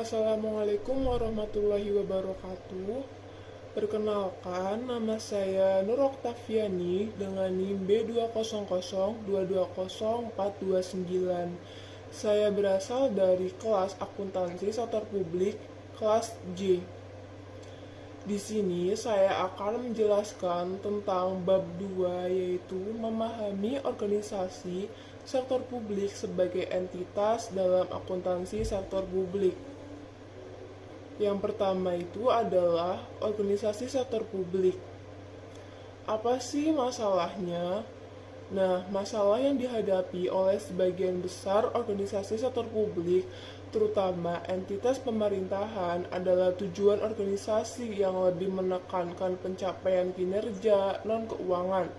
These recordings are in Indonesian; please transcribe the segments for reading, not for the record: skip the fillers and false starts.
Assalamualaikum warahmatullahi wabarakatuh. Perkenalkan, nama saya Nur Oktaviani dengan NIM B200220429. Saya berasal dari kelas akuntansi sektor publik, kelas J. Di sini saya akan menjelaskan tentang bab 2, yaitu memahami organisasi sektor publik sebagai entitas dalam akuntansi sektor publik. Yang pertama itu adalah organisasi sektor publik. Apa sih masalahnya? Nah, masalah yang dihadapi oleh sebagian besar organisasi sektor publik, terutama entitas pemerintahan, adalah tujuan organisasi yang lebih menekankan pencapaian kinerja non-keuangan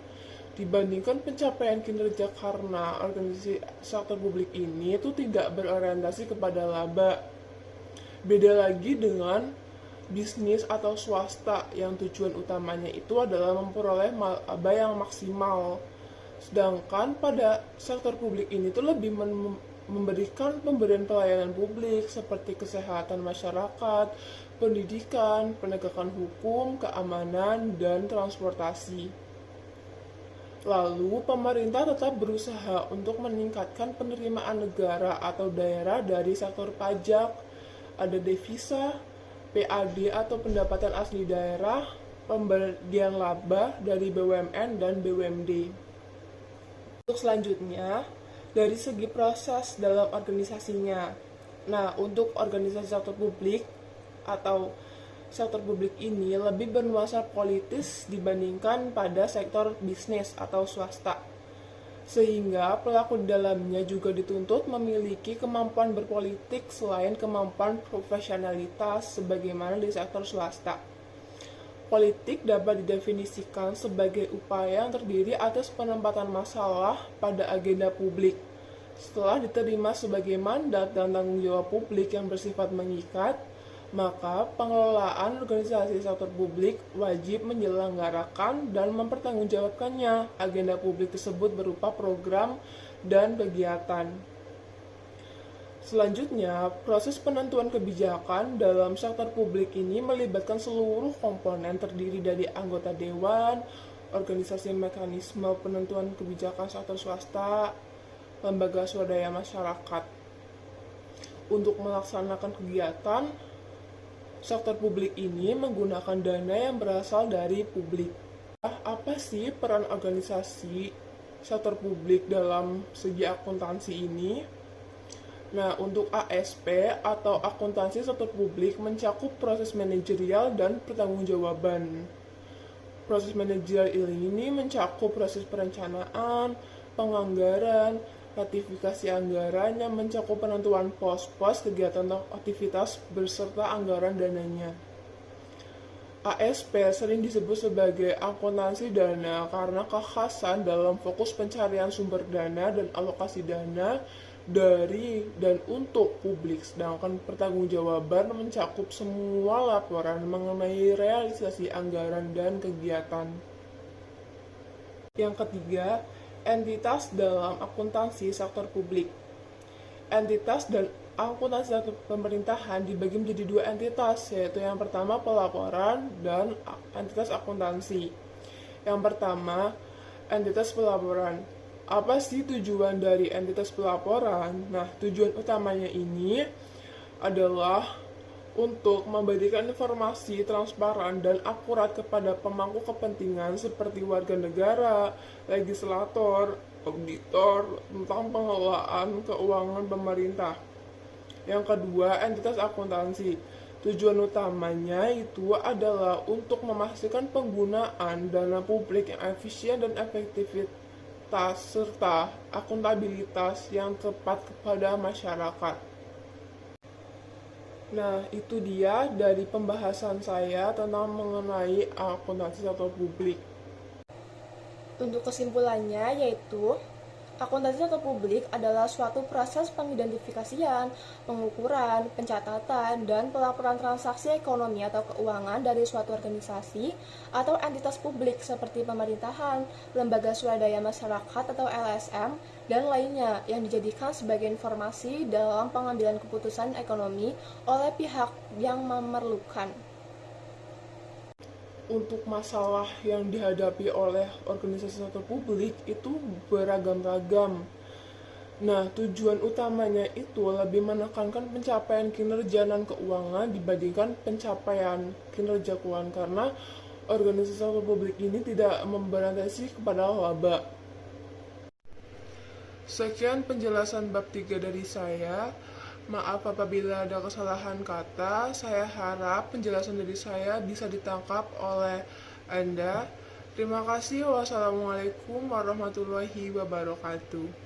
dibandingkan pencapaian kinerja, karena organisasi sektor publik ini itu tidak berorientasi kepada laba. Beda lagi dengan bisnis atau swasta yang tujuan utamanya itu adalah memperoleh laba yang maksimal. Sedangkan pada sektor publik ini tuh lebih memberikan pemberian pelayanan publik seperti kesehatan masyarakat, pendidikan, penegakan hukum, keamanan, dan transportasi. Lalu, pemerintah tetap berusaha untuk meningkatkan penerimaan negara atau daerah dari sektor pajak, ada devisa, PAD atau pendapatan asli daerah, pemberian laba dari BUMN dan BUMD. Untuk selanjutnya, dari segi proses dalam organisasinya. Nah, untuk organisasi sektor publik atau sektor publik ini lebih bernuansa politis dibandingkan pada sektor bisnis atau swasta. Sehingga pelaku di dalamnya juga dituntut memiliki kemampuan berpolitik selain kemampuan profesionalitas sebagaimana di sektor swasta. Politik dapat didefinisikan sebagai upaya yang terdiri atas penempatan masalah pada agenda publik. Setelah diterima sebagai mandat dan tanggung jawab publik yang bersifat mengikat, maka pengelolaan organisasi sektor publik wajib menyelenggarakan dan mempertanggungjawabkannya agenda publik tersebut berupa program dan kegiatan. Selanjutnya, proses penentuan kebijakan dalam sektor publik ini melibatkan seluruh komponen terdiri dari anggota dewan, organisasi mekanisme penentuan kebijakan sektor swasta, lembaga swadaya masyarakat. Untuk melaksanakan kegiatan, sektor publik ini menggunakan dana yang berasal dari publik. Apa sih peran organisasi sektor publik dalam segi akuntansi ini? Nah, untuk ASP atau akuntansi sektor publik mencakup proses manajerial dan pertanggungjawaban. Proses manajerial ini mencakup proses perencanaan, penganggaran, ratifikasi anggaran yang mencakup penentuan pos-pos kegiatan atau aktivitas beserta anggaran dananya. ASP sering disebut sebagai akuntansi dana karena kekhasan dalam fokus pencarian sumber dana dan alokasi dana dari dan untuk publik, sedangkan pertanggungjawaban mencakup semua laporan mengenai realisasi anggaran dan kegiatan. Yang ketiga, entitas dalam akuntansi sektor publik. Entitas dan akuntansi sektor pemerintahan dibagi menjadi dua entitas, yaitu yang pertama pelaporan dan entitas akuntansi. Yang pertama, entitas pelaporan. Apa sih tujuan dari entitas pelaporan? Nah, tujuan utamanya ini adalah untuk memberikan informasi transparan dan akurat kepada pemangku kepentingan seperti warga negara, legislator, auditor tentang pengelolaan keuangan pemerintah. Yang kedua, entitas akuntansi. Tujuan utamanya itu adalah untuk memastikan penggunaan dana publik yang efisien dan efektivitas serta akuntabilitas yang tepat kepada masyarakat. Nah, itu dia dari pembahasan saya tentang mengenai akuntansi sektor publik. Untuk kesimpulannya yaitu Akuntansi sektor publik adalah suatu proses pengidentifikasian, pengukuran, pencatatan, dan pelaporan transaksi ekonomi atau keuangan dari suatu organisasi atau entitas publik seperti pemerintahan, lembaga swadaya masyarakat atau LSM, dan lainnya yang dijadikan sebagai informasi dalam pengambilan keputusan ekonomi oleh pihak yang memerlukan. Untuk masalah yang dihadapi oleh organisasi sektor publik itu beragam-ragam. Nah, tujuan utamanya itu lebih menekankan pencapaian kinerja dan keuangan dibandingkan pencapaian kinerja keuangan karena organisasi sektor publik ini tidak membatasi kepada laba. Sekian penjelasan bab 3 dari saya. Maaf apabila ada kesalahan kata. Saya harap penjelasan dari saya bisa ditangkap oleh Anda. Terima kasih. Wassalamualaikum warahmatullahi wabarakatuh.